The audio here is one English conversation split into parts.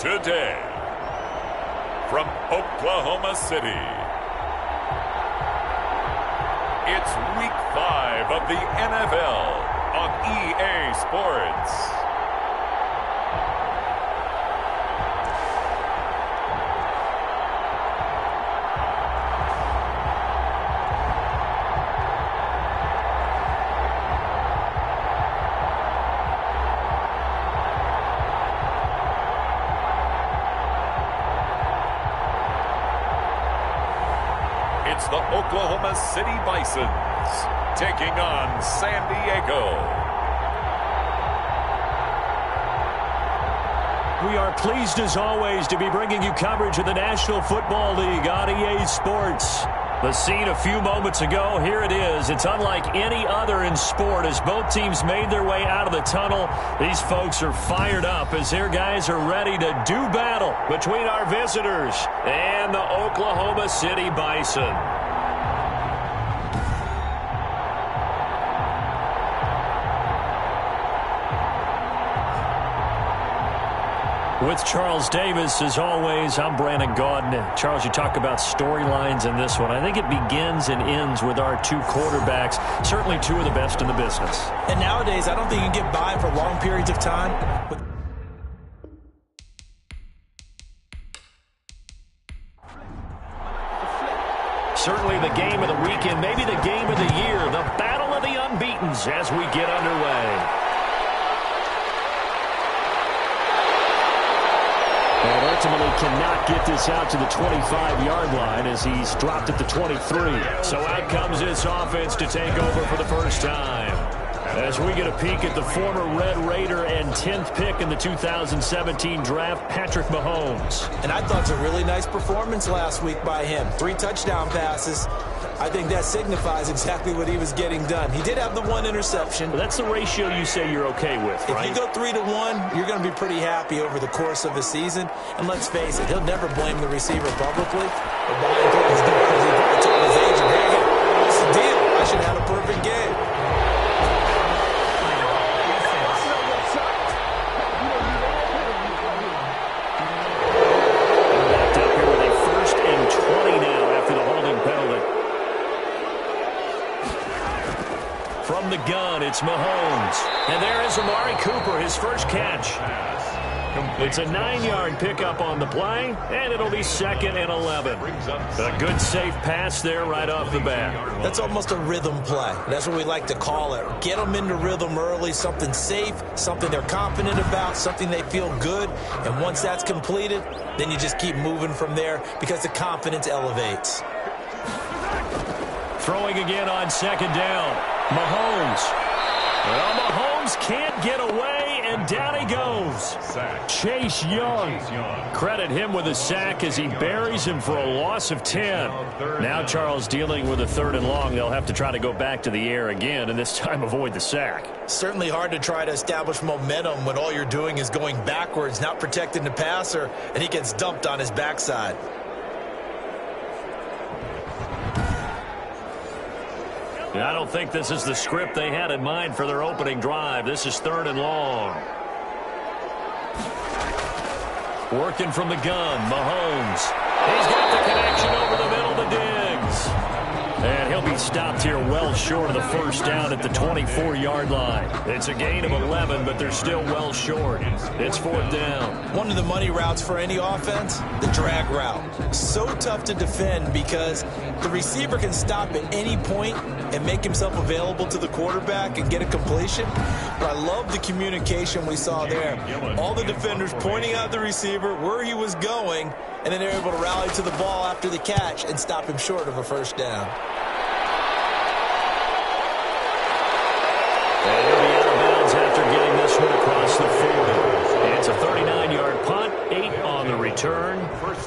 Today, from Oklahoma City, it's Week 5 of the NFL on EA Sports. It's the Oklahoma City Bisons taking on San Diego. We are pleased as always to be bringing you coverage of the National Football League on EA Sports. The scene a few moments ago, here it is. It's unlike any other in sport as both teams made their way out of the tunnel. These folks are fired up as their guys are ready to do battle between our visitors and the Oklahoma City Bison. With Charles Davis, as always, I'm Brandon Gaudin. Charles, you talk about storylines in this one. I think it begins and ends with our two quarterbacks, certainly two of the best in the business. And nowadays, I don't think you can get by for long periods of time. Certainly the game of the weekend, maybe the game of the year, the battle of the unbeatens as we get underway. And ultimately cannot get this out to the 25-yard line as he's dropped at the 23. So out comes this offense to take over for the first time. As we get a peek at the former Red Raider and 10th pick in the 2017 draft, Patrick Mahomes. And I thought it was a really nice performance last week by him. 3 touchdown passes. I think that signifies exactly what he was getting done. He did have the 1 interception. Well, that's the ratio you say you're okay with, right? If you go 3-to-1, you're going to be pretty happy over the course of a season. And let's face it, he'll never blame the receiver publicly. But behind closed doors, he probably told his agent, hey, what's the deal? I should have had a perfect game. Backed up here with a 1st and 20 now after the holding penalty. From the gun, it's Mahomes. And there is Amari Cooper, his first catch. It's a 9-yard pickup on the play, and it'll be 2nd and 11. A good, safe pass there right off the bat. That's almost a rhythm play. That's what we like to call it. Get them into rhythm early, something safe, something they're confident about, something they feel good. And once that's completed, then you just keep moving from there because the confidence elevates. Throwing again on 2nd down. Mahomes. Well, Mahomes can't get away, and down he goes. Chase Young. Credit him with a sack as he buries him for a loss of 10. Now Charles dealing with a 3rd and long. They'll have to try to go back to the air again, and this time avoid the sack. Certainly hard to try to establish momentum when all you're doing is going backwards, not protecting the passer, and he gets dumped on his backside. I don't think this is the script they had in mind for their opening drive. This is 3rd and long. Working from the gun, Mahomes. He's got the connection over the middle to Diggs. And he'll be stopped here well short of the 1st down at the 24-yard line. It's a gain of 11, but they're still well short. It's 4th down. One of the money routes for any offense, the drag route. So tough to defend because the receiver can stop at any point and make himself available to the quarterback and get a completion. But I love the communication we saw there. All the defenders pointing out the receiver, where he was going, and then they're able to rally to the ball after the catch and stop him short of a 1st down. And he'll be out of bounds after getting this one across the 40. It's a 39-yard punt, 8 on the return.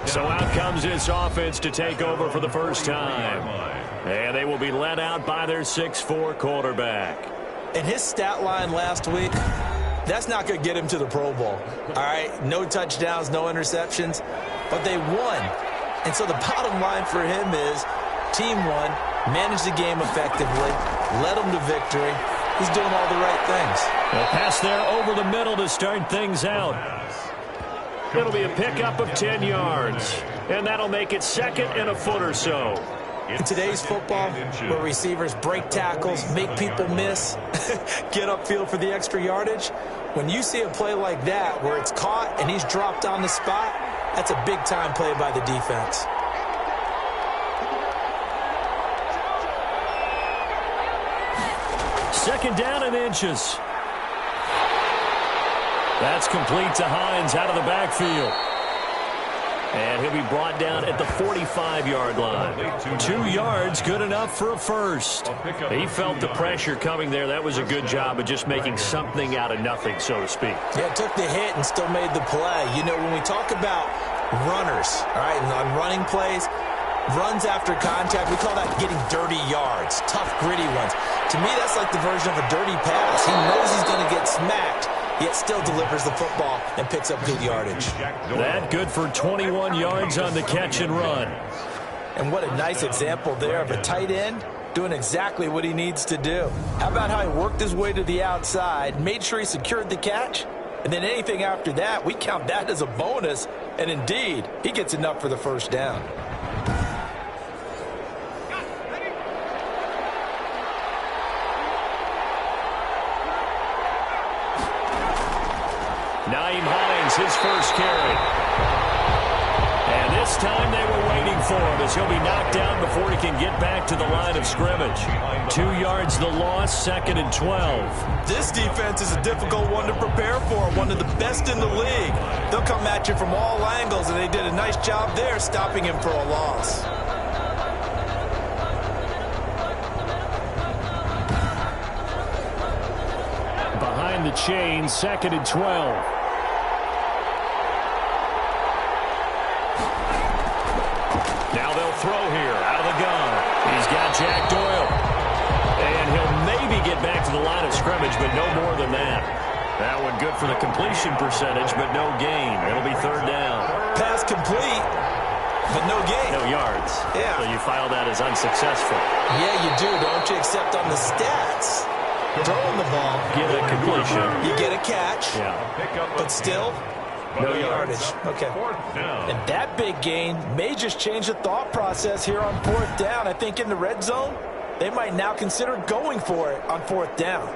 So out comes this offense to take over for the first time. And they will be led out by their 6'4" quarterback. And his stat line last week, that's not going to get him to the Pro Bowl. All right, no touchdowns, no interceptions, but they won. And so the bottom line for him is team won, managed the game effectively, led them to victory. He's doing all the right things. A pass there over the middle to start things out. It'll be a pickup of 10 yards. And that'll make it 2nd and a foot or so. In today's football, where receivers break tackles, make people miss, get upfield for the extra yardage, when you see a play like that where it's caught and he's dropped on the spot, that's a big-time play by the defense. Second down and inches. That's complete to Hines out of the backfield. And he'll be brought down at the 45-yard line. 2 yards, good enough for a first. He felt the pressure coming there. That was a good job of just making something out of nothing, so to speak. Yeah, took the hit and still made the play. You know, when we talk about runners, all right, and on running plays, runs after contact, we call that getting dirty yards, tough, gritty ones. To me, that's like the version of a dirty pass. He knows he's going to get smacked, yet still delivers the football and picks up good yardage. That good for 21 yards on the catch and run. And what a nice example there of a tight end doing exactly what he needs to do. How about how he worked his way to the outside, made sure he secured the catch, and then anything after that, we count that as a bonus. And indeed, he gets enough for the first down. Nyheim Hines, his first carry. And this time they were waiting for him as he'll be knocked down before he can get back to the line of scrimmage. 2 yards the loss, 2nd and 12. This defense is a difficult one to prepare for, one of the best in the league. They'll come at you from all angles, and they did a nice job there stopping him for a loss. Behind the chain, 2nd and 12. Now they'll throw here out of the gun. He's got Jack Doyle. And he'll maybe get back to the line of scrimmage, but no more than that. That one good for the completion percentage, but no gain. It'll be 3rd down. Pass complete, but no gain. No yards. Yeah. So you file that as unsuccessful. Yeah, you do, don't you? Except on the stats. Throwing the ball. Get a completion. You get a catch. Yeah. But still, no yardage. Okay. And that big gain may just change the thought process here on 4th down. I think in the red zone, they might now consider going for it on 4th down.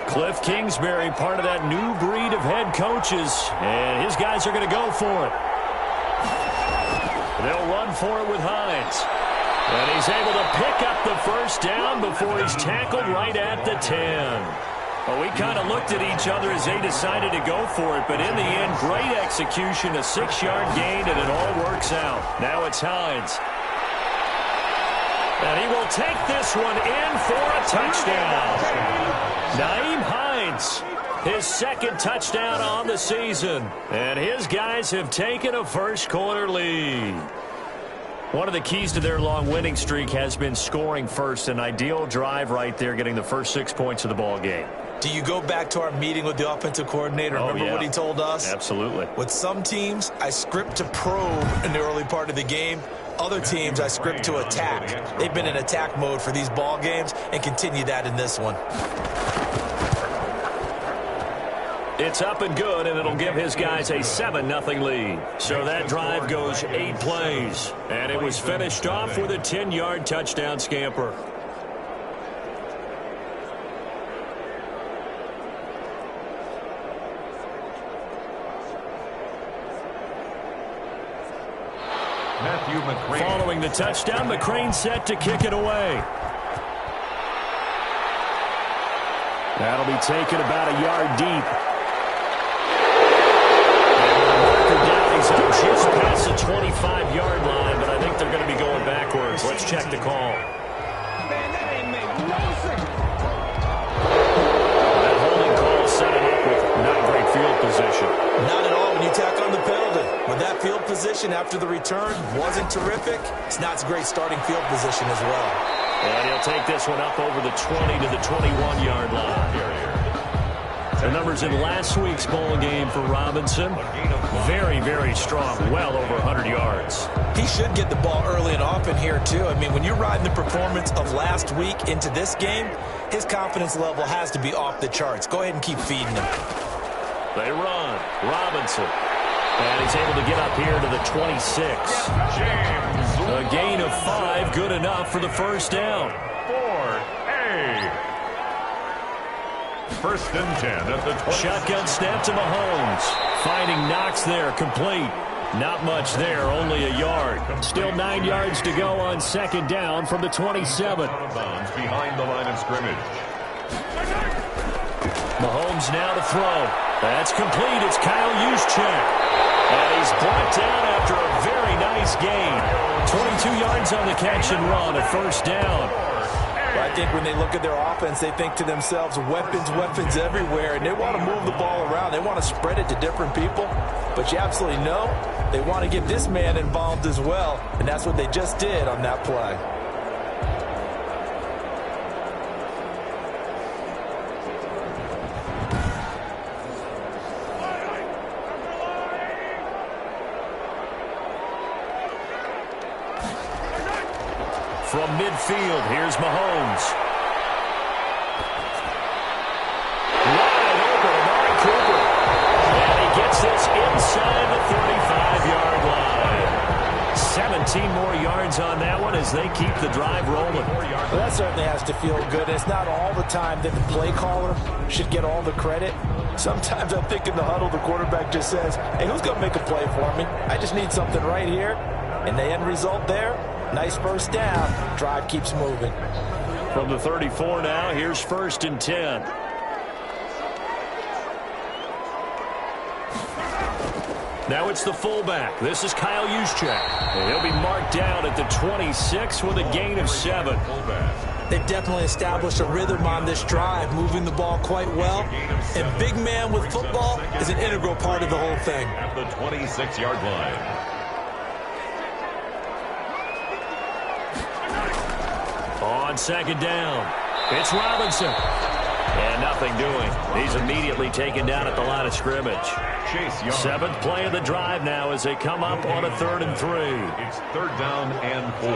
Cliff Kingsbury, part of that new breed of head coaches. And his guys are going to go for it. They'll run for it with Hines. And he's able to pick up the first down before he's tackled right at the 10. Well, we kind of looked at each other as they decided to go for it, but in the end, great execution, a 6-yard gain, and it all works out. Now it's Hines. And he will take this one in for a touchdown. Nyheim Hines, his 2nd touchdown on the season. And his guys have taken a first-quarter lead. One of the keys to their long winning streak has been scoring first. An ideal drive right there, getting the first 6 points of the ball game. Do you go back to our meeting with the offensive coordinator? Remember what he told us? Absolutely. With some teams, I script to probe in the early part of the game. Other teams, I script to attack. They've been in attack mode for these ball games and continue that in this one. It's up and good, and it'll give his guys a 7-0 lead. So that drive goes 8 plays, and it was finished off with a 10-yard touchdown scamper. Following the touchdown, McCrane set to kick it away. That'll be taken about a yard deep. He's up just past the 25-yard line, but I think they're going to be going backwards. Let's check the call. That holding call set it up with not great field position. Not at all when you tack on the penalty. With that field position after the return wasn't terrific, it's not a great starting field position as well. And he'll take this one up over the 20 to the 21-yard line. The numbers in last week's bowl game for Robinson, very, very strong, well over 100 yards. He should get the ball early and often here, too. I mean, when you're riding the performance of last week into this game, his confidence level has to be off the charts. Go ahead and keep feeding him. They run. Robinson. And he's able to get up here to the 26. A gain of 5, good enough for the first down. 4A. First and 10 at the 20. Shotgun snap to Mahomes. Finding Knox there, complete. Not much there, only a yard. Still 9 yards to go on second down from the 27. Behind the line of scrimmage. Mahomes now to throw. That's complete. It's Kyle Juszczyk. And he's brought down after a very nice gain. 22 yards on the catch and run, a first down. Well, I think when they look at their offense, they think to themselves, weapons, weapons everywhere, and they want to move the ball around. They want to spread it to different people. But you absolutely know they want to get this man involved as well, and that's what they just did on that play. From midfield, here's Mahomes. Wide open, Amari Cooper. And he gets this inside the 35-yard line. 17 more yards on that one as they keep the drive rolling. Well, that certainly has to feel good. It's not all the time that the play caller should get all the credit. Sometimes I think in the huddle, the quarterback just says, hey, who's going to make a play for me? I just need something right here. And the end result there, nice first down. Drive keeps moving. From the 34 now, here's first and 10. Now it's the fullback. This is Kyle Juszczyk. And he'll be marked down at the 26 with a gain of 7. They've definitely established a rhythm on this drive, moving the ball quite well. And big man with football is an integral part of the whole thing. At the 26-yard line. On second down, it's Robinson. And nothing doing. He's immediately taken down at the line of scrimmage. Seventh play of the drive now as they come up on a 3rd and 3. It's 3rd down and 4.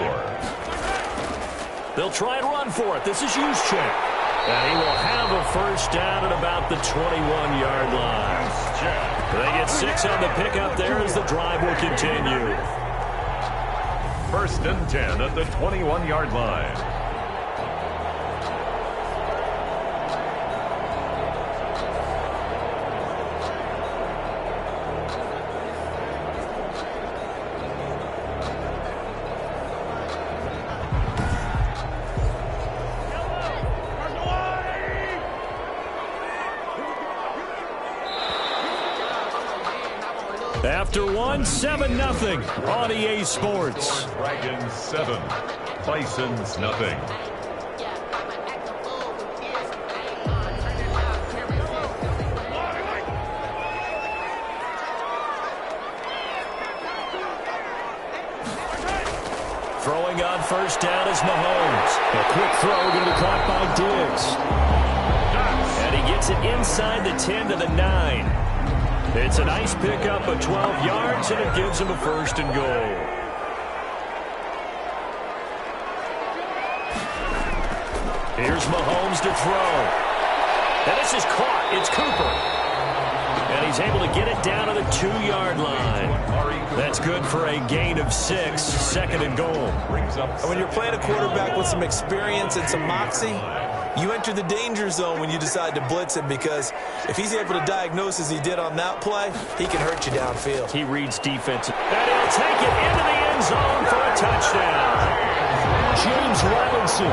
They'll try and run for it. This is Juszczyk. And he will have a first down at about the 21-yard line. They get 6 on the pickup there as the drive will continue. 1st and 10 at the 21-yard line. After 7-0 on EA Sports. Dragons 7, Bisons nothing. Throwing on first down is Mahomes. A quick throw going to be caught by Diggs. And he gets it inside the 10 to the 9. It's a nice pickup of 12 yards, and it gives him a 1st and goal. Here's Mahomes to throw. And this is caught. It's Cooper. And he's able to get it down to the 2-yard line. That's good for a gain of 6, 2nd and goal. And when you're playing a quarterback with some experience and some moxie, you enter the danger zone when you decide to blitz him, because if he's able to diagnose as he did on that play, he can hurt you downfield. He reads defense. And he'll take it into the end zone for a touchdown. James Robinson,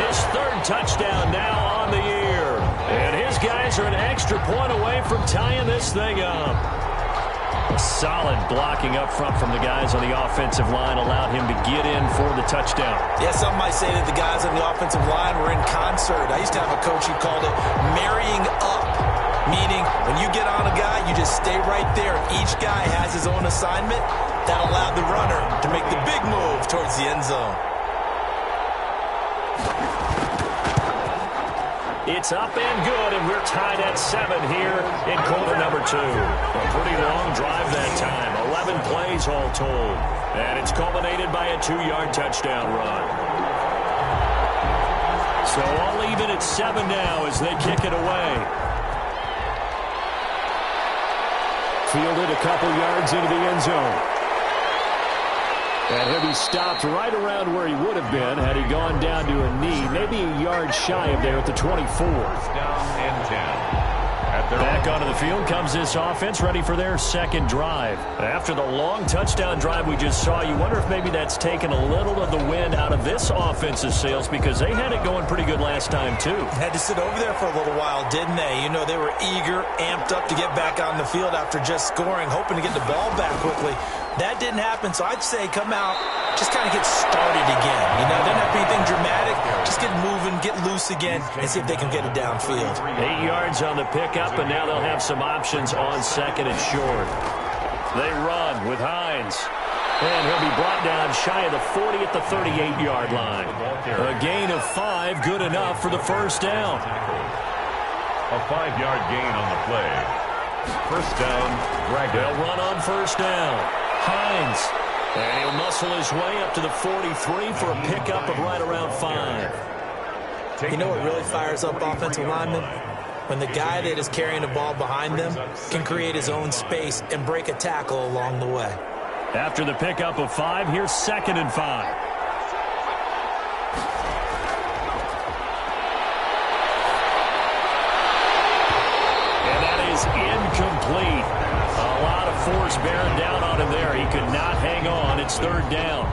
his 3rd touchdown now on the year. And his guys are an extra point away from tying this thing up. Solid blocking up front from the guys on the offensive line allowed him to get in for the touchdown. Yeah, some might say that the guys on the offensive line were in concert. I used to have a coach who called it marrying up, meaning when you get on a guy, you just stay right there. Each guy has his own assignment. That allowed the runner to make the big move towards the end zone. It's up and good, and we're tied at 7 here in quarter number 2. A pretty long drive that time, 11 plays all told. And it's culminated by a 2-yard touchdown run. So all even at 7 now as they kick it away. Fielded a couple yards into the end zone. And he'll be stopped right around where he would have been had he gone down to a knee, maybe a yard shy of there at the 24. Down and 10. Back onto the field comes this offense, ready for their second drive. After the long touchdown drive we just saw, you wonder if maybe that's taken a little of the wind out of this offense's sails, because they had it going pretty good last time too. Had to sit over there for a little while, didn't they? You know, they were eager, amped up to get back on the field after just scoring, hoping to get the ball back quickly. That didn't happen, so I'd say come out, just kind of get started again. You know, didn't have to be anything dramatic. Just get moving, get loose again, and see if they can get it downfield. 8 yards on the pickup, and now they'll have some options on second and short. They run with Hines. And he'll be brought down shy of the 40 at the 38-yard line. A gain of 5, good enough for the first down. A 5-yard gain on the play. First down, Dragon. They'll run on first down. Hines. And he'll muscle his way up to the 43 for a pickup of right around 5. You know what really fires up offensive linemen? When the guy that is carrying the ball behind them can create his own space and break a tackle along the way. After the pickup of 5, here's second and 5. Incomplete. A lot of force bearing down on him there. He could not hang on. It's third down.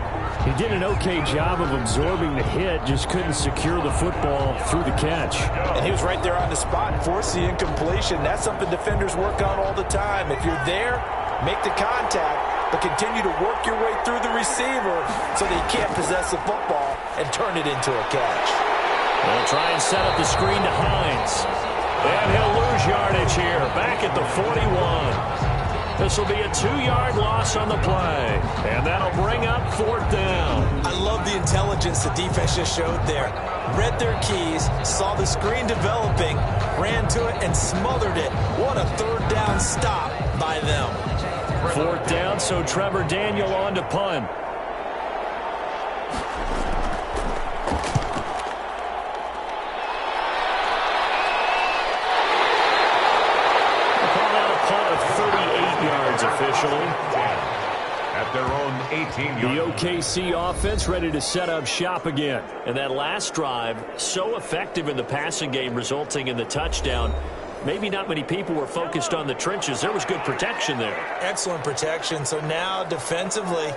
He did an okay job of absorbing the hit, just couldn't secure the football through the catch. And he was right there on the spot and forced the incompletion. That's something defenders work on all the time. If you're there, make the contact, but continue to work your way through the receiver so that he can't possess the football and turn it into a catch. They'll try and set up the screen to Hines. And he'll lose yardage here, back at the 41. This will be a 2-yard loss on the play. And that'll bring up fourth down. I love the intelligence the defense just showed there. Read their keys, saw the screen developing, ran to it, and smothered it. What a third down stop by them. Fourth down, so Trevor Daniel on to punt. Officially. At their own 18-yard. The OKC offense ready to set up shop again. And that last drive, so effective in the passing game, resulting in the touchdown. Maybe not many people were focused on the trenches. There was good protection there. Excellent protection. So now defensively,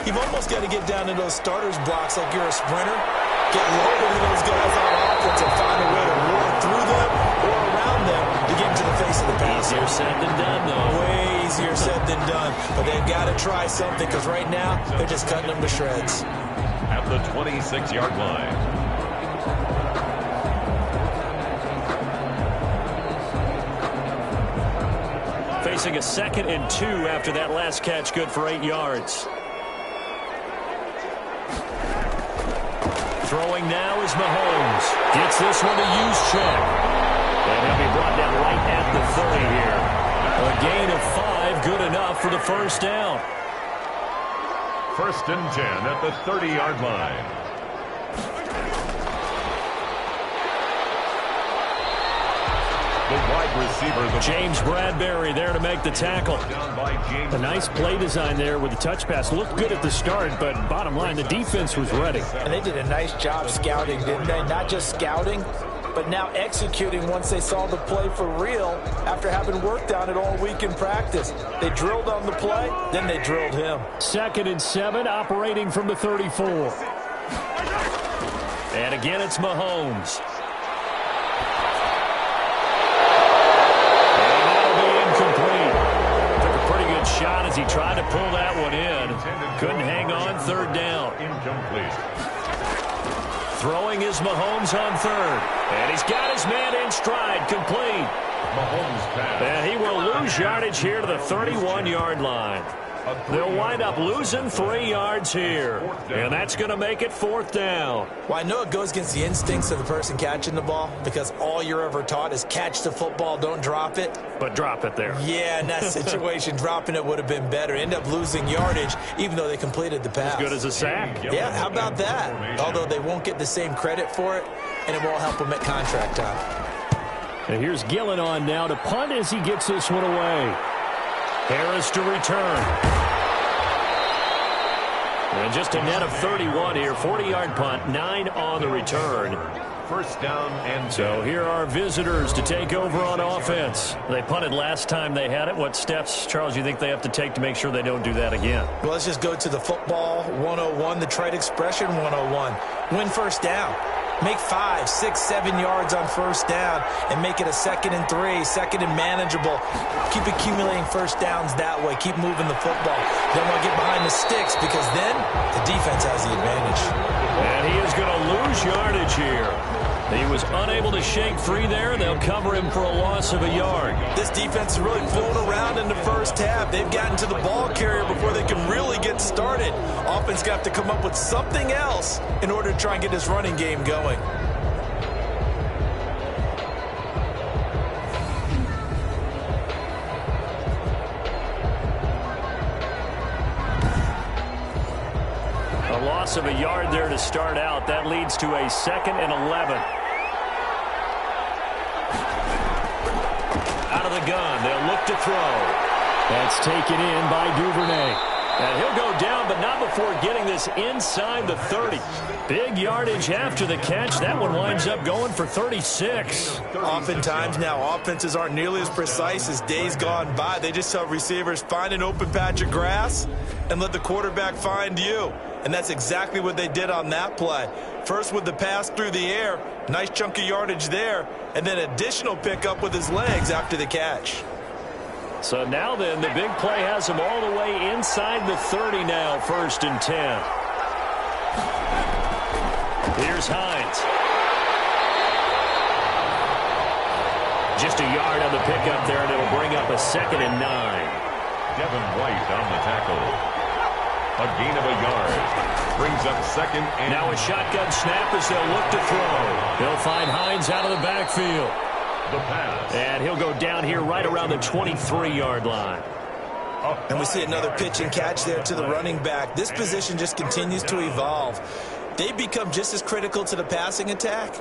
you've almost got to get down to those starters blocks like you're a sprinter. Get loaded to those guys on offense and find a way to roll through them or around them to get into the face of the pass. Easier said than done, though. Way easier said than done. But they've got to try something, because right now they're just cutting them to shreds. At the 26-yard line. Facing a 2nd and 2 after that last catch, good for 8 yards. Throwing now is Mahomes. Gets this one to use check. And he'll be brought down right at the 30 here. A gain of 5, good enough for the first down. First and 10 at the 30-yard line. The wide receiver, James Bradbury there to make the tackle. A nice play design there with the touch pass. Looked good at the start, but bottom line, the defense was ready. And they did a nice job scouting, didn't they? Not just scouting, but now executing once they saw the play for real after having worked on it all week in practice. They drilled on the play, then they drilled him. 2nd and 7, operating from the 34. And again, it's Mahomes. Shot as he tried to pull that one in. Couldn't hang on. Third down. Incomplete. Throwing is Mahomes on third. And he's got his man in stride. Complete. Mahomes pass. And he will lose yardage here to the 31-yard line. They'll wind up losing 3 yards here. And that's going to make it 4th down. Well, I know it goes against the instincts of the person catching the ball because all you're ever taught is catch the football, don't drop it. But drop it there. Yeah, in that situation, dropping it would have been better. End up losing yardage, even though they completed the pass. As good as a sack. Yeah, how about that? Although they won't get the same credit for it, and it won't help them at contract time. And here's Gillen on now to punt as he gets this one away. Harris to return. And just a net of 31 here. 40-yard punt, 9 on the return. 1st down and so here are visitors to take over on offense. They punted last time they had it. What steps, Charles, you think they have to take to make sure they don't do that again? Well, let's just go to the football 101, the trite expression 101. Win 1st down. Make 5, 6, 7 yards on 1st down and make it a 2nd and 3, 2nd and manageable. Keep accumulating 1st downs that way. Keep moving the football. Don't want to get behind the sticks because then the defense has the advantage. And he is going to lose yardage here. He was unable to shake free there. They'll cover him for a loss of a yard. This defense is really flown around in the 1st half. They've gotten to the ball carrier before they can really get started. Offense got to come up with something else in order to try and get this running game going. A loss of a yard there to start out. That leads to a 2nd and 11. Out of the gun. They'll look to throw. That's taken in by Duvernay. And he'll go down, but not before getting this inside the 30. Big yardage after the catch. That one winds up going for 36. Oftentimes now, offenses aren't nearly as precise as days gone by. They just tell receivers, find an open patch of grass and let the quarterback find you. And that's exactly what they did on that play. First with the pass through the air, nice chunk of yardage there, and then additional pickup with his legs after the catch. So now then, the big play has him all the way inside the 30 now, 1st and 10. Here's Hines. Just a yard on the pickup there, and it'll bring up a 2nd and 9. Devin White on the tackle. A gain of a yard. Brings up 2nd and now a shotgun snap as they'll look to throw. They'll find Hines out of the backfield. The pass. And he'll go down here right around the 23-yard line. And we see another pitch and catch there to the running back. This position just continues to evolve. They become just as critical to the passing attack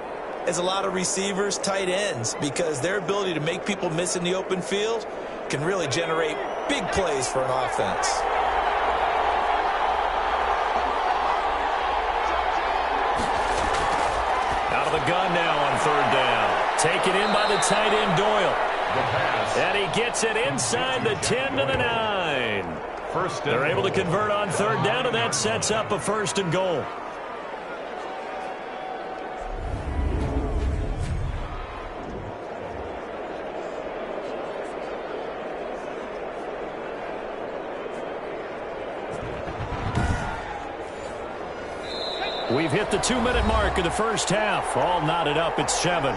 as a lot of receivers, tight ends, because their ability to make people miss in the open field can really generate big plays for an offense. Out of the gun now on 3rd down. Taken in by the tight end, Doyle. And he gets it inside the 10 to the 9. They're able to convert on 3rd down, and that sets up a 1st and goal. We've hit the 2-minute mark of the 1st half. All knotted up at 7.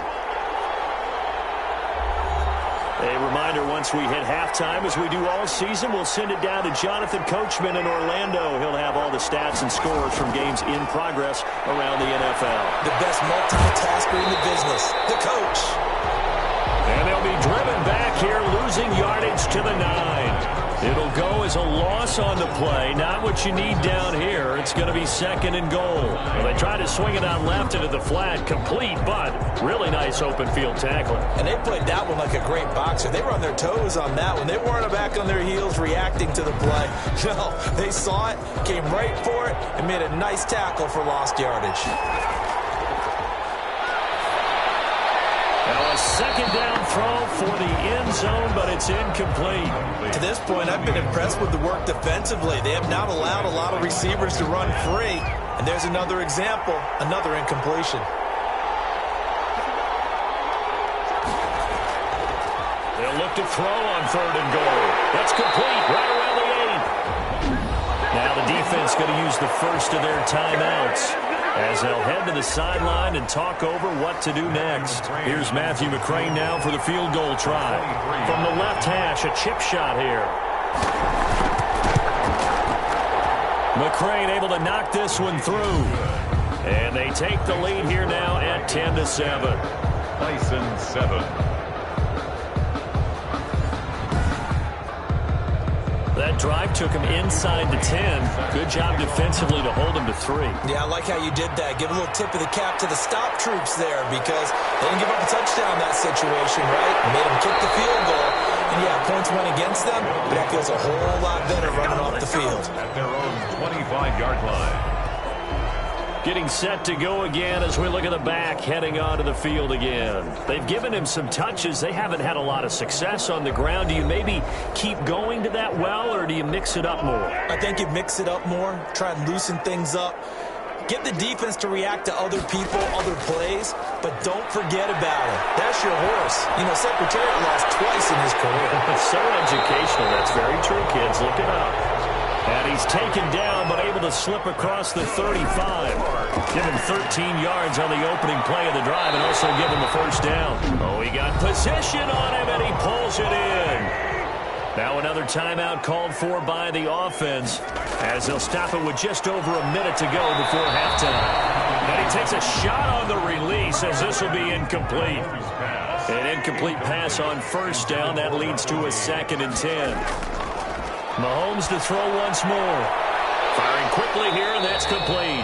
A reminder, once we hit halftime, as we do all season, we'll send it down to Jonathan Coachman in Orlando. He'll have all the stats and scores from games in progress around the NFL. The best multitasker in the business, the coach. And they'll be driven back here, losing yardage to the 9. It'll go as a loss on the play. Not what you need down here. It's going to be 2nd and goal. Well, they try to swing it out left into the flat. Complete, but really nice open field tackling. And they played that one like a great boxer. They were on their toes on that one. They weren't back on their heels reacting to the play. No, they saw it, came right for it, and made a nice tackle for lost yardage. Now a 2nd down throw for the end zone, but it's incomplete. To this point, I've been impressed with the work defensively. They have not allowed a lot of receivers to run free. And there's another example, another incompletion. They'll look to throw on 3rd and goal. That's complete right around the 8. Now the defense going to use the first of their timeouts as they'll head to the sideline and talk over what to do next. Here's Matthew McCrane now for the field goal try. From the left hash, a chip shot here. McCrane able to knock this one through. And they take the lead here now at 10-7. Bisons 7. That drive took him inside the 10. Good job defensively to hold him to 3. Yeah, I like how you did that. Give a little tip of the cap to the stop troops there because they didn't give up a touchdown in that situation, right? Made them kick the field goal. And, yeah, points went against them, but that feels a whole lot better running off the field. At their own 25-yard line. Getting set to go again as we look at the back, heading onto the field again. They've given him some touches. They haven't had a lot of success on the ground. Do you maybe keep going to that well, or do you mix it up more? I think you mix it up more, try and loosen things up. Get the defense to react to other people, other plays, but don't forget about it. That's your horse. You know, Secretariat lost twice in his career. So educational. That's very true, kids. Look it up. And he's taken down, but able to slip across the 35. Give him 13 yards on the opening play of the drive and also give him a first down. Oh, he got position on him, and he pulls it in. Now another timeout called for by the offense as they'll stop it with just over a minute to go before halftime. And he takes a shot on the release as this will be incomplete. An incomplete pass on first down. That leads to a 2nd and 10. Mahomes to throw once more. Firing quickly here, and that's complete.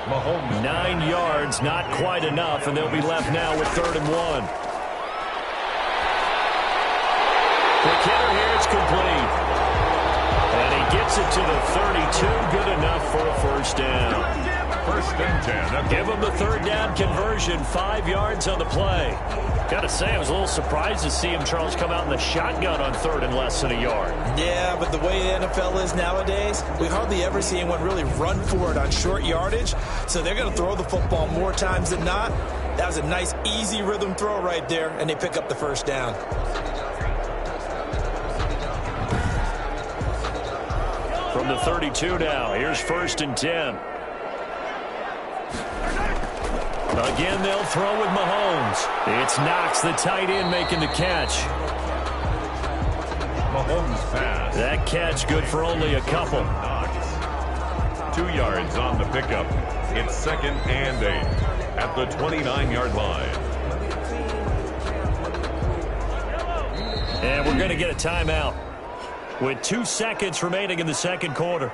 Mahomes. 9 yards, not quite enough, and they'll be left now with 3rd and 1. Quick hitter here, it's complete. And he gets it to the 32, good enough for a first down. 1st and 10. Give him the 3rd down conversion, 5 yards on the play. Got to say, I was a little surprised to see him, Charles, come out in the shotgun on 3rd and less than a yard. Yeah, but the way the NFL is nowadays, we hardly ever see anyone really run for it on short yardage. So they're going to throw the football more times than not. That was a nice, easy rhythm throw right there, and they pick up the first down. From the 32 now, here's 1st and 10. Again, they'll throw with Mahomes. It's Knox, the tight end, making the catch. Mahomes pass. That catch good for only a couple. 2 yards on the pickup. It's 2nd and 8 at the 29-yard line. And we're going to get a timeout with 2 seconds remaining in the 2nd quarter.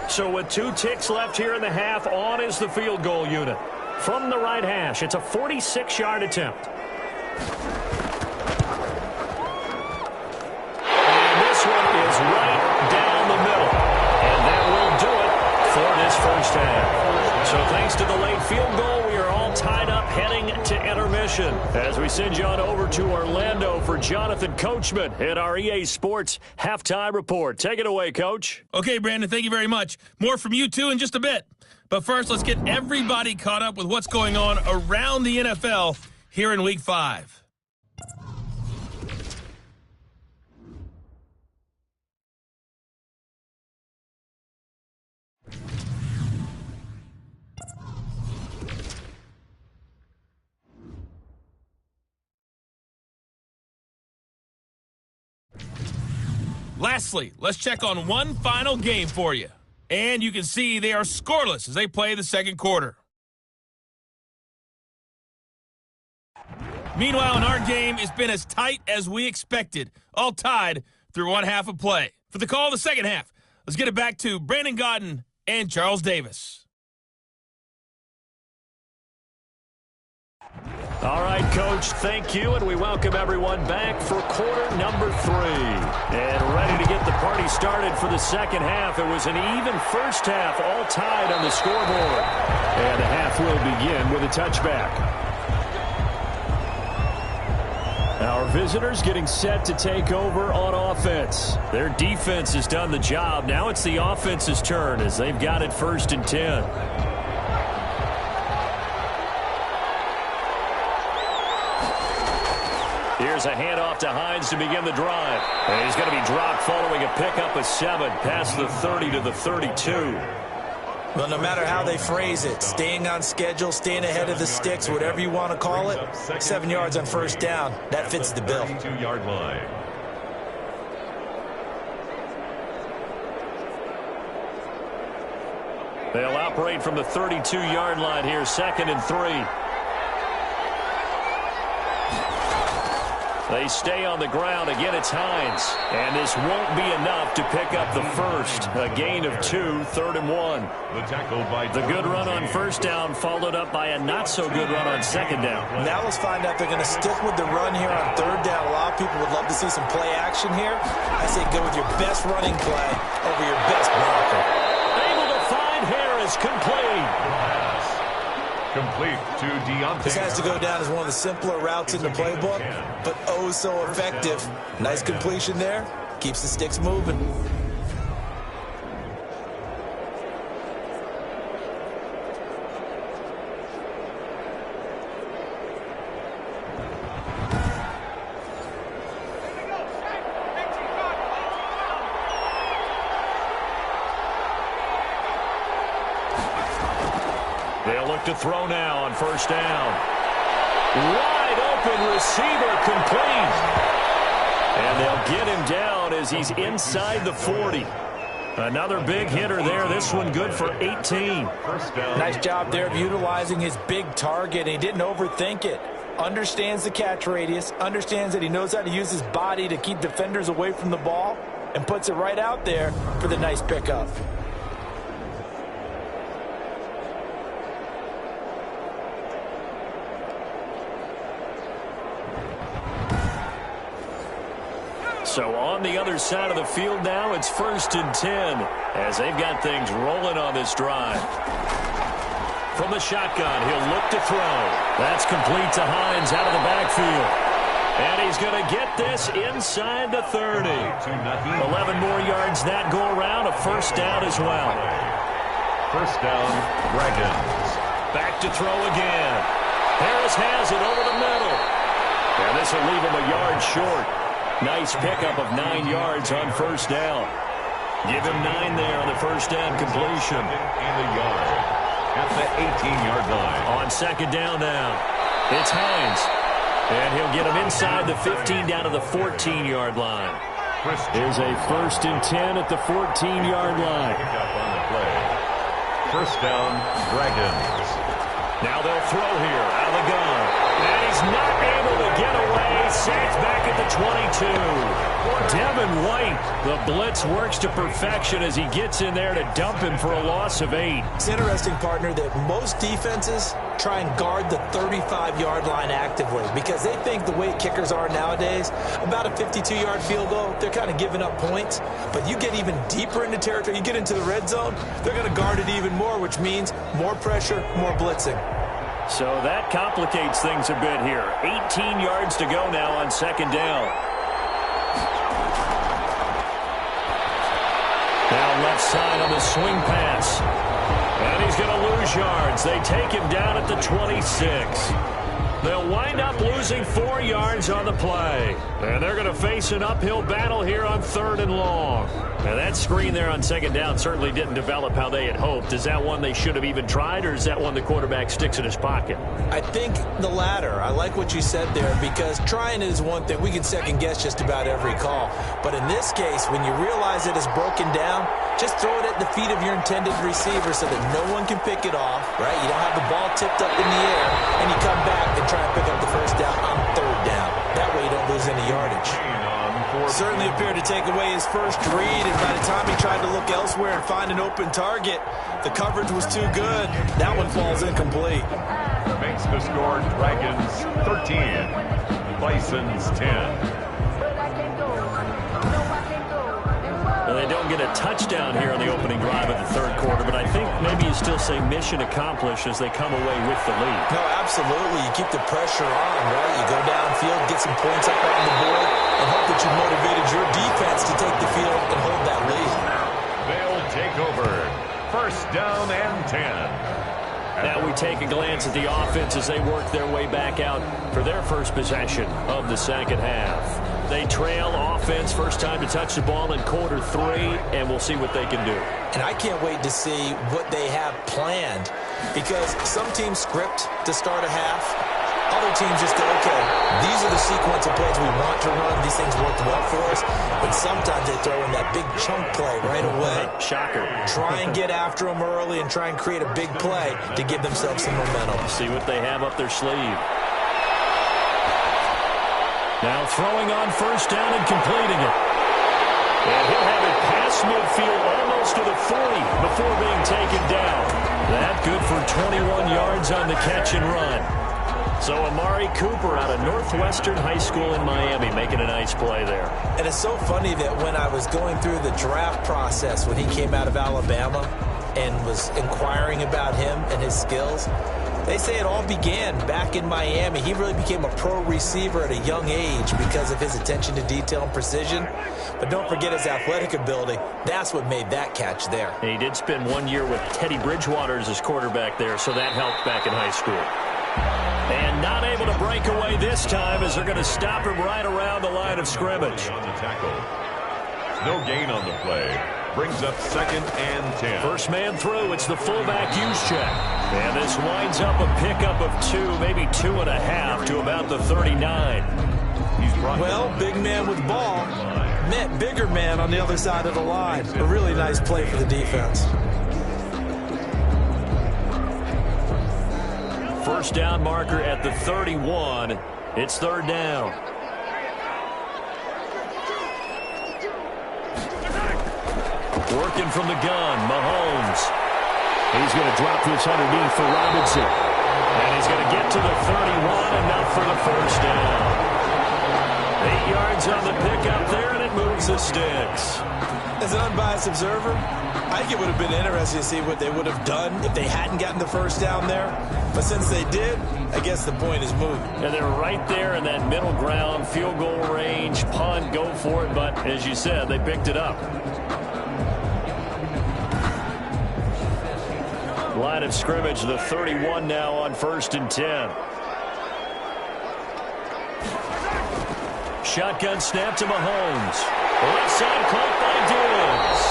So with 2 ticks left here in the half, on is the field goal unit. From the right hash, it's a 46-yard attempt. And this one is right down the middle. And that will do it for this first half. So thanks to the late field goal, we are all tied up heading to intermission as we send you on over to Orlando for Jonathan Coachman at our EA Sports Halftime Report. Take it away, Coach. Okay, Brandon, thank you very much. More from you two in just a bit. But first, let's get everybody caught up with what's going on around the NFL here in Week 5. Lastly, let's check on one final game for you. And you can see they are scoreless as they play the 2nd quarter. Meanwhile, in our game, it's been as tight as we expected, all tied through one half of play. For the call of the 2nd half, let's get it back to Brandon Godden and Charles Davis. All right, Coach, thank you, and we welcome everyone back for quarter number 3. And ready to get the party started for the 2nd half. It was an even first half, all tied on the scoreboard. And the half will begin with a touchback. Our visitors getting set to take over on offense. Their defense has done the job. Now it's the offense's turn as they've got it 1st and 10. Here's a handoff to Hines to begin the drive. And he's going to be dropped following a pickup of 7 past the 30 to the 32. Well, no matter how they phrase it, staying on schedule, staying ahead of the sticks, whatever you want to call it, 7 yards on first down, that fits the bill. 32-yard line. They'll operate from the 32-yard line here, 2nd and 3. They stay on the ground. Again, it's Hines. And this won't be enough to pick up the first. A gain of 2, 3rd and 1. The good run on first down followed up by a not-so-good run on second down. Now let's find out they're going to stick with the run here on third down. A lot of people would love to see some play action here. I say go with your best running play over your best blocker. Able to find Harris, complete. Complete to Deontay. This has to go down as one of the simpler routes in the playbook, but oh so effective. Nice completion there. Keeps the sticks moving. They'll look to throw now on first down. Wide open receiver, complete. And they'll get him down as he's inside the 40. Another big hitter there. This one good for 18. First down. Nice job there of utilizing his big target. He didn't overthink it. Understands the catch radius. Understands that he knows how to use his body to keep defenders away from the ball. And puts it right out there for the nice pickup. So on the other side of the field now, it's 1st and 10 as they've got things rolling on this drive. From the shotgun, he'll look to throw. That's complete to Hines out of the backfield. And he's going to get this inside the 30. 11 more yards that go around, a first down as well. First down, Dragons. Back to throw again. Harris has it over the middle. And this will leave him a yard short. Nice pickup of 9 yards on first down. Give him 9 there on the first down completion. And a yard at the 18-yard line. On second down now, it's Hines. And he'll get him inside the 15 down to the 14-yard line. Here's a 1st and 10 at the 14-yard line. Pickup on the play. First down, Dragons. Now they'll throw here out of the gun. And he's not able to get away. Sacked back at the 22. Devin White, the blitz works to perfection as he gets in there to dump him for a loss of 8. It's interesting, partner, that most defenses try and guard the 35-yard line actively because they think the way kickers are nowadays, about a 52-yard field goal, they're kind of giving up points. But you get even deeper into territory, you get into the red zone, they're going to guard it even more, which means more pressure, more blitzing. So that complicates things a bit here. 18 yards to go now on second down. Now left side on the swing pass. And he's going to lose yards. They take him down at the 26. They'll wind up losing 4 yards on the play. And they're going to face an uphill battle here on 3rd and long. Now that screen there on second down certainly didn't develop how they had hoped. Is that one they should have even tried, or is that one the quarterback sticks in his pocket? I think the latter. I like what you said there because trying is one thing. We can second guess just about every call. But in this case, when you realize it is broken down, just throw it at the feet of your intended receiver so that no one can pick it off, right? You don't have the ball tipped up in the air, and you come back and try and pick up the first down on 3rd down. That way you don't lose any yardage. Certainly appeared to take away his first read, and by the time he tried to look elsewhere and find an open target, the coverage was too good. That one falls incomplete. Makes the score Dragons 13, Bisons 10. Well, they don't get a touchdown here on the opening drive of the 3rd quarter, but I think maybe you still say mission accomplished as they come away with the lead. No, absolutely. You keep the pressure on, right? You go downfield, get some points up on the board, and hope that you motivated your defense to take the field and hold that lead. They'll take over. First down and 10. Now we take a glance at the offense as they work their way back out for their first possession of the second half. They trail offense, first time to touch the ball in quarter 3, and we'll see what they can do. And I can't wait to see what they have planned because some teams script to start a half. Other teams just go, okay, these are the sequence of plays we want to run. These things worked well for us. But sometimes they throw in that big chunk play right away. Shocker. Try and get after them early and try and create a big play to give themselves some momentum. See what they have up their sleeve. Now throwing on first down and completing it. And he'll have it past midfield almost to the 40 before being taken down. That good for 21 yards on the catch and run. So Amari Cooper out of Northwestern High School in Miami making a nice play there. And it's so funny that when I was going through the draft process when he came out of Alabama and was inquiring about him and his skills, they say it all began back in Miami. He really became a pro receiver at a young age because of his attention to detail and precision. But don't forget his athletic ability. That's what made that catch there. And he did spend 1 year with Teddy Bridgewater as his quarterback there, so that helped back in high school. And not able to break away this time as they're going to stop him right around the line of scrimmage. On the tackle. No gain on the play. Brings up 2nd and 10. First man through. It's the fullback use check. And this winds up a pickup of 2, maybe 2.5 to about the 39. Well, big man with ball met bigger man on the other side of the line. A really nice play for the defense. First down marker at the 31. It's 3rd down. Working from the gun, Mahomes. He's going to drop this underneath for Robinson. And he's going to get to the 31, enough for the first down. 8 yards on the pickup there, and it moves the sticks. As an unbiased observer, I think it would have been interesting to see what they would have done if they hadn't gotten the first down there. But since they did, I guess the point is moved. And they're right there in that middle ground, field goal range, punt, go for it. But as you said, they picked it up. Line of scrimmage, the 31 now on 1st and 10. Shotgun snap to Mahomes. Left side caught by Diggs.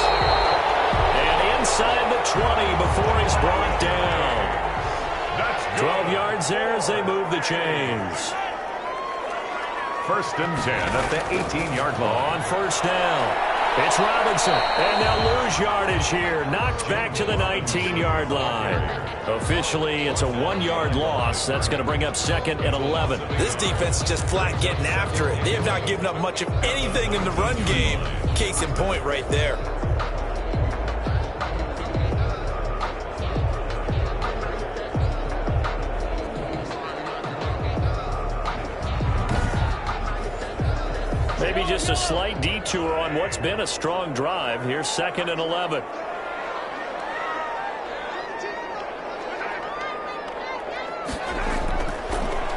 And inside the 20 before he's brought down. 12 yards there as they move the chains. 1st and 10 at the 18-yard line. On first down. It's Robinson, and they'll lose yardage here. Knocked back to the 19-yard line. Officially, it's a 1-yard loss. That's going to bring up 2nd and 11. This defense is just flat getting after it. They have not given up much of anything in the run game. Case in point right there. Maybe just a slight detour on what's been a strong drive. Here's 2nd and 11.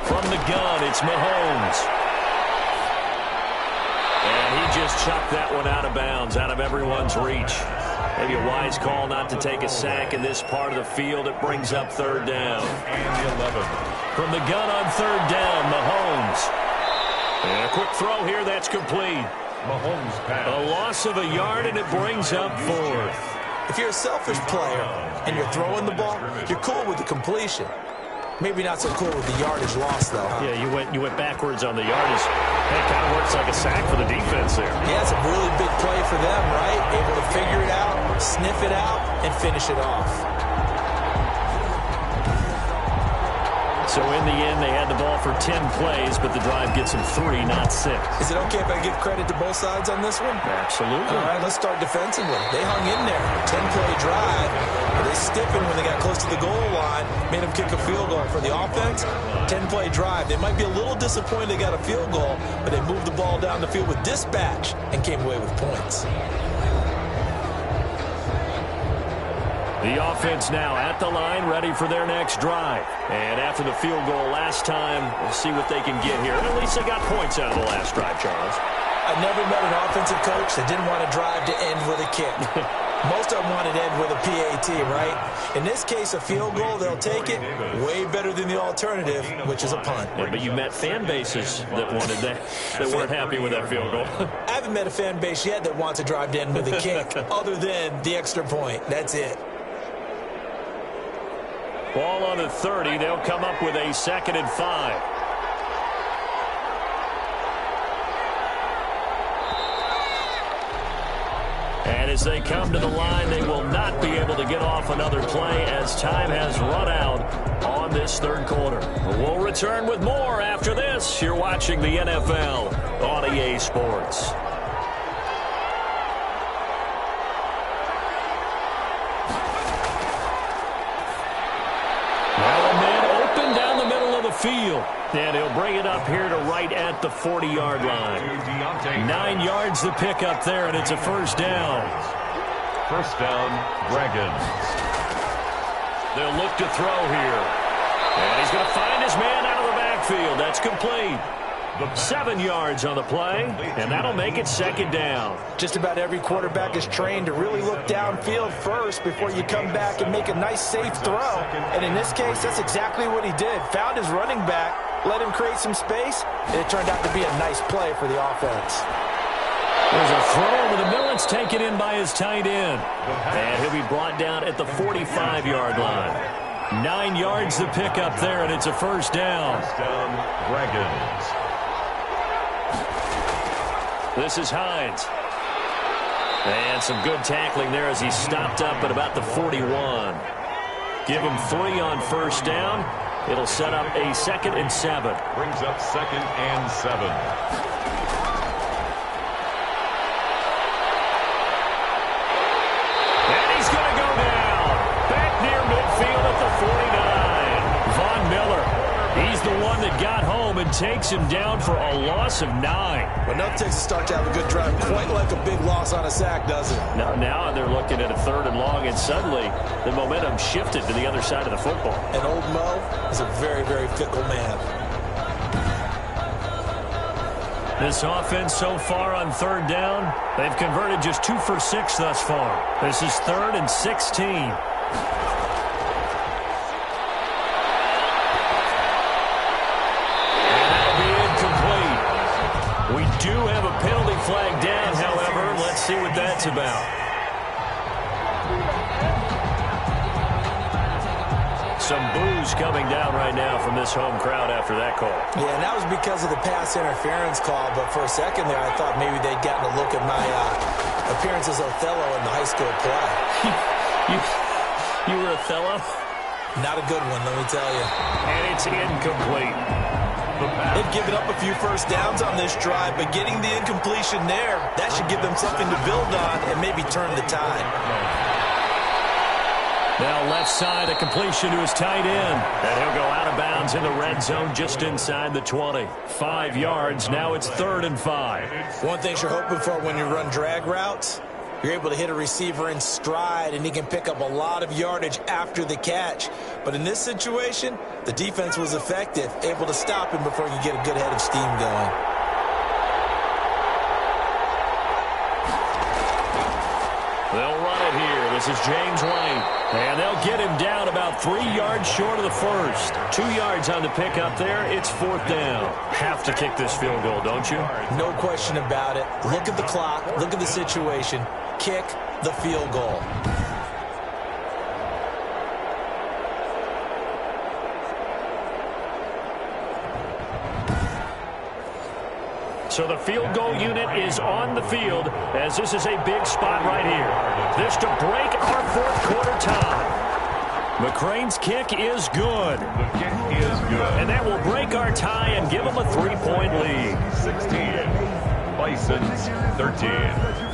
From the gun, it's Mahomes. And he just chucked that one out of bounds, out of everyone's reach. Maybe a wise call not to take a sack in this part of the field. It brings up 3rd down. And the 11. From the gun on 3rd down, Mahomes. And a quick throw here, that's complete. Mahomes pass. A loss of a yard, and it brings up 4th. If you're a selfish player and you're throwing the ball, you're cool with the completion. Maybe not so cool with the yardage loss, though. Huh? Yeah, you went backwards on the yardage. That kind of works like a sack for the defense there. Yeah, it's a really big play for them, right? Able to figure it out, sniff it out, and finish it off. So in the end, they had the ball for 10 plays, but the drive gets them 3, not 6. Is it okay if I give credit to both sides on this one? Absolutely. All right, let's start defensively. They hung in there. 10-play drive. But they stiffened when they got close to the goal line, made them kick a field goal. For the offense, 10-play drive. They might be a little disappointed they got a field goal, but they moved the ball down the field with dispatch and came away with points. The offense now at the line, ready for their next drive. And after the field goal last time, we'll see what they can get here. And at least they got points out of the last drive, Charles. I never met an offensive coach that didn't want to drive to end with a kick. Most of them wanted to end with a PAT, right? In this case, a field goal, they'll take it. Way better than the alternative, which is a punt. Yeah, but you met fan bases that wanted that weren't happy with that field goal. I haven't met a fan base yet that wants to drive to end with a kick, other than the extra point. That's it. Ball on the 30. They'll come up with a 2nd and 5. And as they come to the line, they will not be able to get off another play as time has run out on this 3rd quarter. We'll return with more after this. You're watching the NFL on EA Sports. Now a man open down the middle of the field. And he'll bring it up here to right at the 40-yard line. 9 yards the pick up there, and it's a 1st down. 1st down, Dragons. They'll look to throw here. And he's going to find his man out of the backfield. That's complete. 7 yards on the play, and that'll make it 2nd down. Just about every quarterback is trained to really look downfield first before you come back and make a nice, safe throw. And in this case, that's exactly what he did. Found his running back, let him create some space, and it turned out to be a nice play for the offense. There's a throw over the middle. It's taken in by his tight end. And he'll be brought down at the 45-yard line. 9 yards the pick up there, and it's a 1st down. 1st down, Dragons. This is Hines. And some good tackling there as he stopped up at about the 41. Give him 3 on 1st down. It'll set up a 2nd and 7. Brings up 2nd and 7. And he's going to go down. Back near midfield at the 49. Von Miller. He's the one that got home and takes him down for a loss of 9. Well, nothing takes a start to have a good drive quite like a big loss on a sack, does it? Now they're looking at a 3rd and long, and suddenly the momentum shifted to the other side of the football. And old Mo is a very, very fickle man. This offense so far on 3rd down, they've converted just 2 for 6 thus far. This is 3rd and 16. We do have a penalty flag down, however. Let's see what that's about. Some boos coming down right now from this home crowd after that call. Yeah, and that was because of the pass interference call, but for a second there I thought maybe they'd gotten a look at my appearance as Othello in the high school play. You were Othello? Not a good one, let me tell you. And it's incomplete. They've given up a few 1st downs on this drive, but getting the incompletion there, that should give them something to build on and maybe turn the tide. Now left side, a completion to his tight end. And he'll go out of bounds in the red zone just inside the 20. 5 yards, now it's 3rd and 5. One thing you're hoping for when you run drag routes, you're able to hit a receiver in stride, and he can pick up a lot of yardage after the catch. But in this situation, the defense was effective, able to stop him before he could get a good head of steam going. They'll run it here. This is James White. And they'll get him down about 3 yards short of the 1st. 2 yards on the pick up there. It's 4th down. Have to kick this field goal, don't you? No question about it. Look at the clock. Look at the situation. Kick the field goal. So the field goal unit is on the field as this is a big spot right here. This to break our 4th quarter tie. McCrane's kick is good. The kick is good. And that will break our tie and give them a 3-point lead. 16. Bisons 13.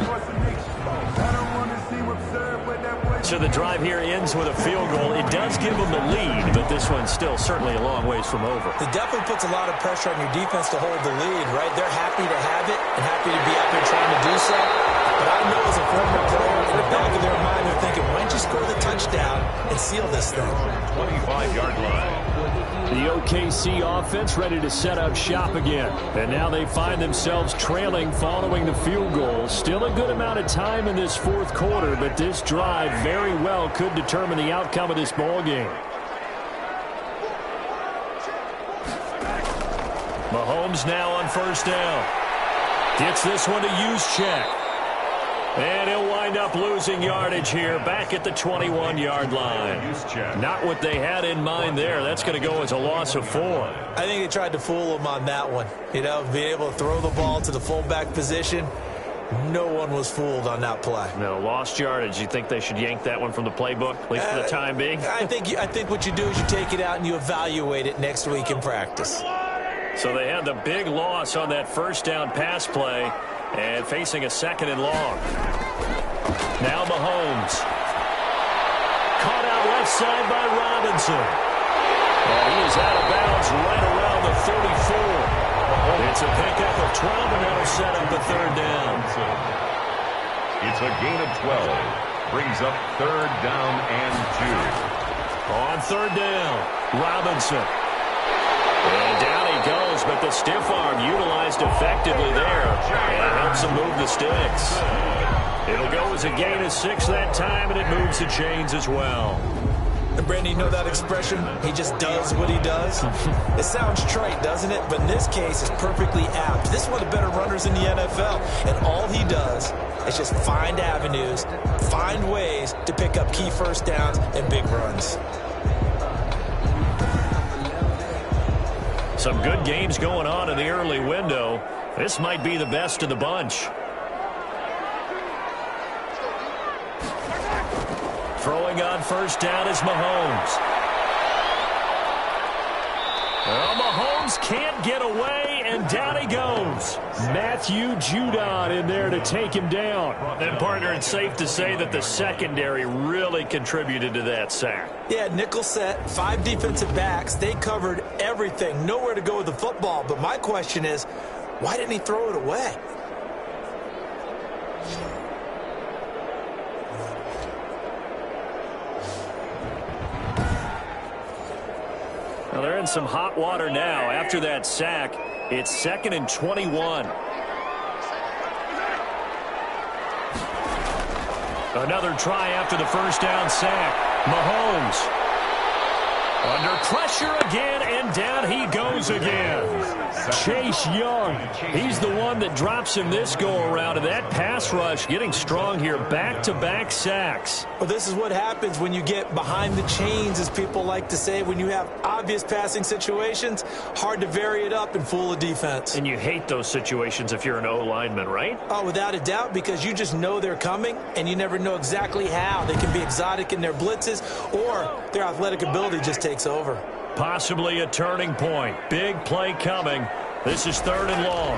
So the drive here ends with a field goal. It does give them the lead, but this one's still certainly a long ways from over. It definitely puts a lot of pressure on your defense to hold the lead, right? They're happy to have it and happy to be out there trying to do so. But I know as a former player, in the back of their mind, they're thinking, why don't you score the touchdown and seal this thing? 25-yard line. The OKC offense ready to set up shop again. And now they find themselves trailing following the field goal. Still a good amount of time in this 4th quarter, but this drive very well could determine the outcome of this ball game. Mahomes now on 1st down. Gets this one to use check. And he'll wind up losing yardage here back at the 21-yard line. Not what they had in mind there. That's going to go as a loss of 4. I think they tried to fool him on that one. You know, being able to throw the ball to the fullback position. No one was fooled on that play. No, lost yardage. You think they should yank that one from the playbook, at least for the time being? I think what you do is you take it out and you evaluate it next week in practice. So they had the big loss on that first down pass play and facing a 2nd and long. Now Mahomes. Caught out left side by Robinson. And he is out of bounds right around the 34. It's a pickup of 12, and that'll set up a 3rd down. It's a gain of 12. Brings up 3rd down and 2. On 3rd down, Robinson. And down he goes, but the stiff arm utilized effectively there. And it helps him move the sticks. It'll go as a gain of 6 that time, and it moves the chains as well. And Brandon, you know that expression? He just does what he does. It sounds trite, doesn't it? But in this case, it's perfectly apt. This is one of the better runners in the NFL. And all he does is just find avenues, find ways to pick up key first downs and big runs. Some good games going on in the early window. This might be the best of the bunch. Throwing on first down is Mahomes. Well, Mahomes can't get away, and down he goes. Matthew Judon in there to take him down. And, partner, it's safe to say that the secondary really contributed to that sack. Yeah, nickel set, 5 defensive backs. They covered everything. Nowhere to go with the football. But my question is, why didn't he throw it away? Well, they're in some hot water now. After that sack, it's 2nd and 21. Another try after the first down sack. Mahomes under pressure again, and down he goes again. Chase Young, he's the one that drops him this go-around, and that pass rush getting strong here. Back-to-back sacks. Well, this is what happens when you get behind the chains, as people like to say. When you have obvious passing situations, hard to vary it up and fool a defense. And you hate those situations if you're an O-lineman, right? Oh, without a doubt, because you just know they're coming, and you never know exactly how. They can be exotic in their blitzes, or their athletic ability just takes over. Possibly a turning point. Big play coming. This is 3rd and long.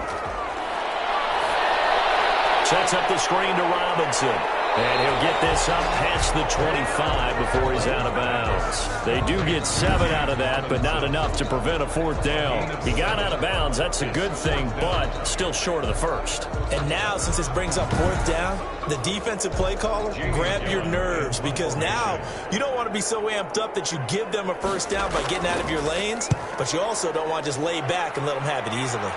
Sets up the screen to Robinson. And he'll get this up past the 25 before he's out of bounds. They do get 7 out of that, but not enough to prevent a 4th down. He got out of bounds. That's a good thing, but still short of the first. And now, since this brings up 4th down, the defensive play caller, grab your nerves, because now you don't want to be so amped up that you give them a first down by getting out of your lanes, but you also don't want to just lay back and let them have it easily.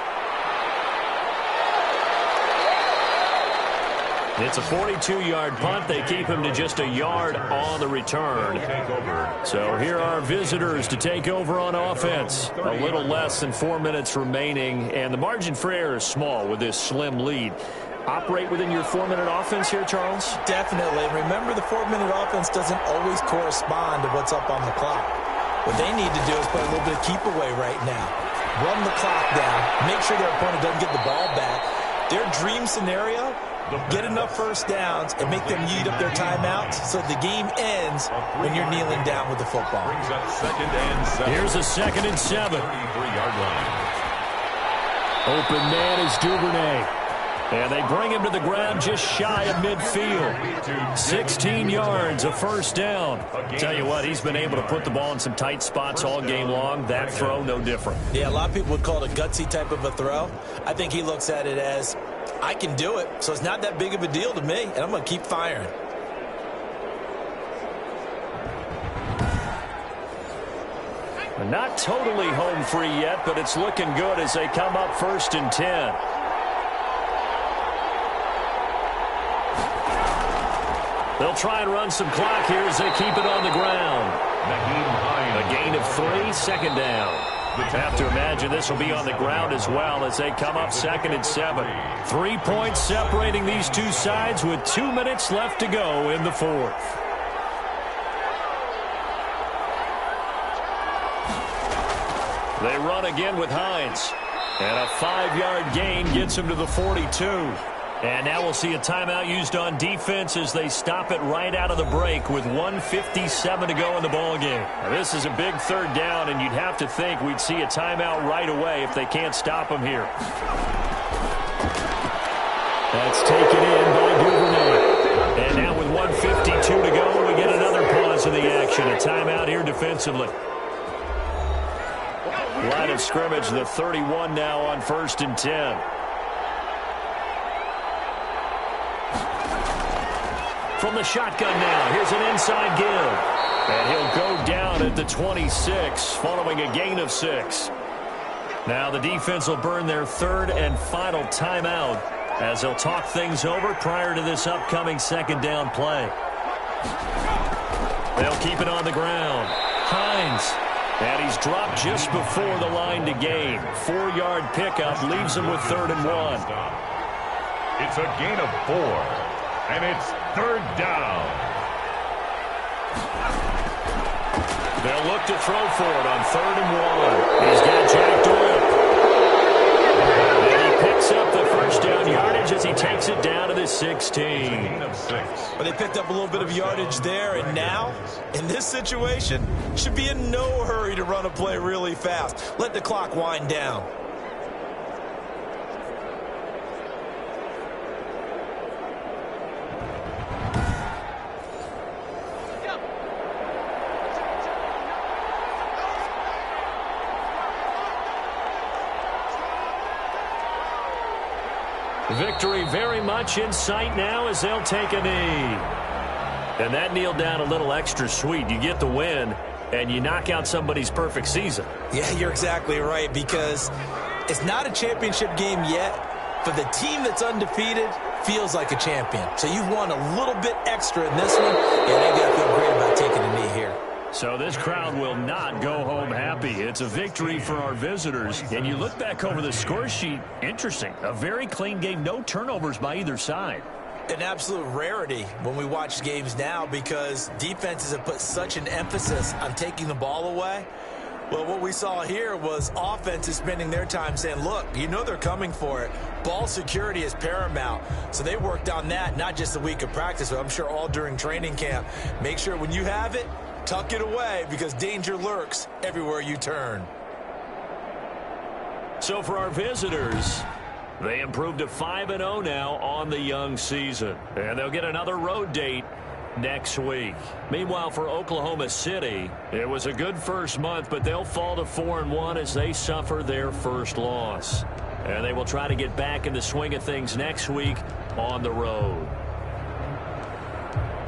It's a 42-yard punt. They keep him to just a yard on the return. So here are visitors to take over on offense. A little less than 4 minutes remaining, and the margin for error is small with this slim lead. Operate within your 4-minute offense here, Charles? Definitely. Remember, the 4-minute offense doesn't always correspond to what's up on the clock. What they need to do is play a little bit of keep away right now. Run the clock down. Make sure their opponent doesn't get the ball back. Their dream scenario, get enough first downs and make them eat up their timeouts so the game ends when you're kneeling down with the football. Brings up 2nd and 7. Here's a 2nd and 7. 33-yard line. Open man is Duvernay. And they bring him to the ground just shy of midfield. 16 yards, a first down. Tell you what, he's been able to put the ball in some tight spots all game long. That throw, no different. Yeah, a lot of people would call it a gutsy type of a throw. I think he looks at it as, I can do it, so it's not that big of a deal to me, and I'm going to keep firing. Not totally home free yet, but it's looking good as they come up 1st and 10. They'll try and run some clock here as they keep it on the ground. A gain of 3, 2nd down. the I have to imagine this will be on the ground as well as they come up 2nd and 7. 3 points separating these two sides with 2 minutes left to go in the 4th. They run again with Hines. And a 5-yard gain gets him to the 42. And now we'll see a timeout used on defense as they stop it right out of the break with 1:57 to go in the ballgame. This is a big 3rd down, and you'd have to think we'd see a timeout right away if they can't stop him here. That's taken in by Duvernay. And now with 1:52 to go, we get another pause in the action. A timeout here defensively. Line of scrimmage, the 31 now on 1st and 10. From the shotgun now, here's an inside give. And he'll go down at the 26, following a gain of 6. Now the defense will burn their 3rd and final timeout as they'll talk things over prior to this upcoming 2nd down play. They'll keep it on the ground. Hines. And he's dropped just before the line to gain. 4-yard pickup leaves him with 3rd and 1. It's a gain of 4, and it's 3rd down. They'll look to throw for it on 3rd and 1. He's got Jack Doyle. And he picks up the first down yardage as he takes it down to the 16. Well, they picked up a little bit of yardage there, and now, in this situation, should be in no hurry to run a play really fast. Let the clock wind down. Victory very much in sight now as they'll take a knee. And that kneeled down a little extra sweet. You get the win, and you knock out somebody's perfect season. Yeah, you're exactly right, because it's not a championship game yet, but the team that's undefeated feels like a champion. So you've won a little bit extra in this one. Yeah, they got to feel great about taking a knee here. So this crowd will not go home happy. It's a victory for our visitors. And you look back over the score sheet, interesting. A very clean game, no turnovers by either side. An absolute rarity when we watch games now because defenses have put such an emphasis on taking the ball away. Well, what we saw here was offenses spending their time saying, look, you know they're coming for it. Ball security is paramount. So they worked on that, not just a week of practice, but I'm sure all during training camp. Make sure when you have it, tuck it away because danger lurks everywhere you turn. So for our visitors, they improved to 5-0 now on the young season. And they'll get another road date next week. Meanwhile, for Oklahoma City, it was a good first month, but they'll fall to 4-1 as they suffer their first loss. And they will try to get back in the swing of things next week on the road.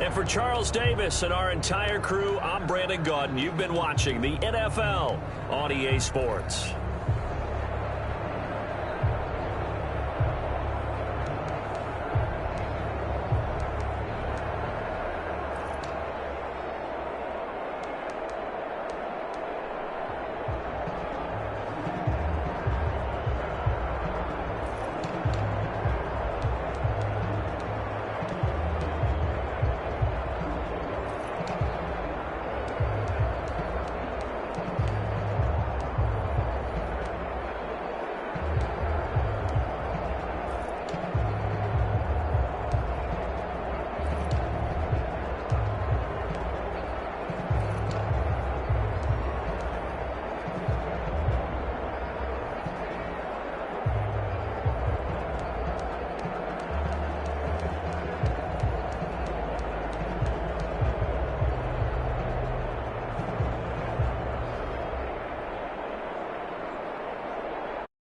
And for Charles Davis and our entire crew, I'm Brandon Gaudin. You've been watching the NFL on EA Sports.